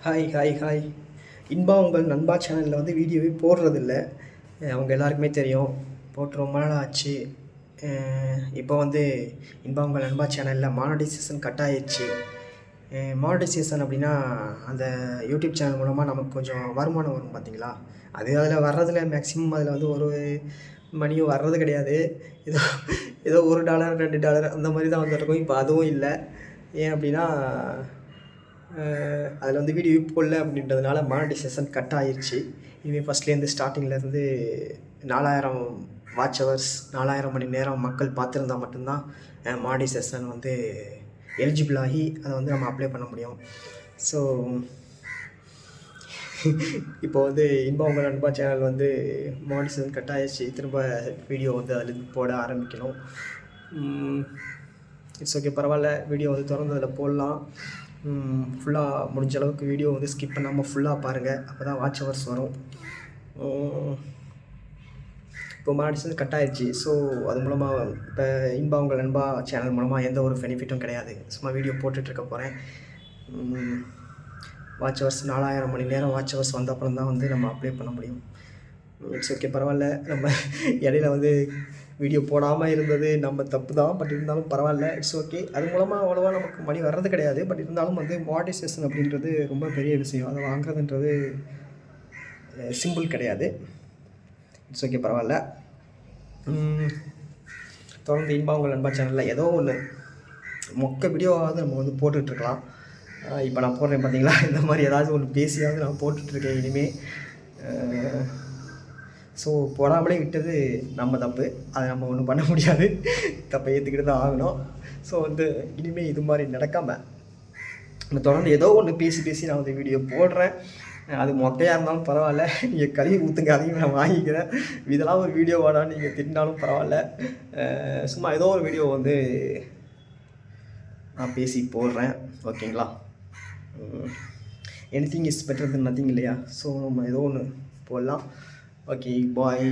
Hi hi hi Inba உங்கள் நண்பா சேனலில் வந்து வீடியோவே போடுறதில்ல. அவங்க எல்லாருக்குமே தெரியும், போட்டு ரொம்ப நாள் ஆச்சு. இப்போ வந்து இன்பா உங்கள் நண்பா சேனலில் மானடைசேஷன் கட் ஆயிடுச்சு. மானடைசேஷன் அப்படின்னா அந்த யூடியூப் சேனல் மூலமாக நமக்கு கொஞ்சம் வருமானம் வரும் பார்த்தீங்களா, அது அதில் வர்றதில் மேக்ஸிமம் அதில் வந்து ஒரு மணியும் வர்றது கிடையாது. ஏதோ ஏதோ $1 $2 அந்த மாதிரி தான் வந்துருக்கும். இப்போ அதுவும் இல்லை. ஏன் அப்படின்னா அதில் வந்து வீடியோ போடல அப்படின்றதுனால மானிட்டைசேஷன் கட் ஆயிடுச்சு. இனிமேல் ஃபஸ்ட்லேருந்து ஸ்டார்டிங்லேருந்து 4000 வாட்ச் ஹவர்ஸ் 4000 மணி நேரம் மக்கள் பார்த்துருந்தா மட்டும்தான் மானிட்டைசேஷன் வந்து எலிஜிபிள் ஆகி அதை வந்து நம்ம அப்ளை பண்ண முடியும். ஸோ இப்போ வந்து இன்பா உங்கள் நண்பா சேனல் வந்து மானிட்டைசேஷன் கட் ஆயிடுச்சு. திரும்ப வீடியோ வந்து அதில் போட ஆரம்பிக்கணும். இட்ஸ் ஓகே, பரவாயில்ல. வீடியோ வந்து திறந்து அதில் போடலாம். ஃபுல்லாக முடிஞ்ச அளவுக்கு வீடியோ வந்து ஸ்கிப் பண்ணாமல் ஃபுல்லாக பாருங்கள், அப்போ தான் வாட்ச் ஹவர்ஸ் வரும். இப்போ மானிட்டைசேஷன் கட் ஆயிடுச்சு. ஸோ அது மூலமாக இப்போ இன்பா உங்கள் நண்பா சேனல் மூலமாக எந்த ஒரு பெனிஃபிட்டும் கிடையாது. சும்மா வீடியோ போட்டுட்ருக்க போகிறேன். வாட்ச் ஹவர்ஸ் 4000 மணி நேரம் வாட்ச் ஹவர்ஸ் வந்த அப்புறம் தான் வந்து நம்ம அப்ளை பண்ண முடியும். இட்ஸ் ஓகே, பரவாயில்ல. நம்ம இடையில வந்து வீடியோ போடாமல் இருந்தது நம்ம தப்பு தான், பட் இருந்தாலும் பரவாயில்ல, இட்ஸ் ஓகே. அது மூலமாக அவ்வளோவா நமக்கு மணி வர்றது கிடையாது. பட் இருந்தாலும் வந்து மானிட்டைசேஷன் அப்படின்றது ரொம்ப பெரிய விஷயம். அதை வாங்குறதுன்றது சிம்பிள் கிடையாது. இட்ஸ் ஓகே, பரவாயில்ல. தொடர்ந்து இன்பா உங்கள் நண்பா சேனலில் ஏதோ ஒன்று மொக்க வீடியோவாவது நம்ம வந்து போட்டுட்ருக்கலாம். இப்போ நான் போடுறேன் பார்த்தீங்களா, இந்த மாதிரி ஏதாவது ஒன்று பேசியாவது நான் போட்டுட்ருக்கேன் இனிமேல். ஸோ போடாமலே விட்டது நம்ம தப்பு, அதை நம்ம ஒன்றும் பண்ண முடியாது. தப்பை ஏற்றுக்கிட்டு தான் ஆகணும். ஸோ வந்து இனிமேல் இது மாதிரி நடக்காமல் நான் தொடர்ந்து ஏதோ ஒன்று பேசி நான் வந்து வீடியோ போடுறேன். அது மொக்கையாக இருந்தாலும் பரவாயில்ல, நீங்கள் கழுவி ஊற்றுங்க, அதையும் நான் வாங்கிக்கிறேன். இதெல்லாம் ஒரு வீடியோ வாடான்னு நீங்கள் திட்டினாலும் பரவாயில்ல. சும்மா ஏதோ ஒரு வீடியோ வந்து நான் பேசி போடுறேன், ஓகேங்களா. Anything is better then nothing இல்லையா. ஸோ நம்ம ஏதோ ஒன்று போடலாம். ஓகே, பாய்.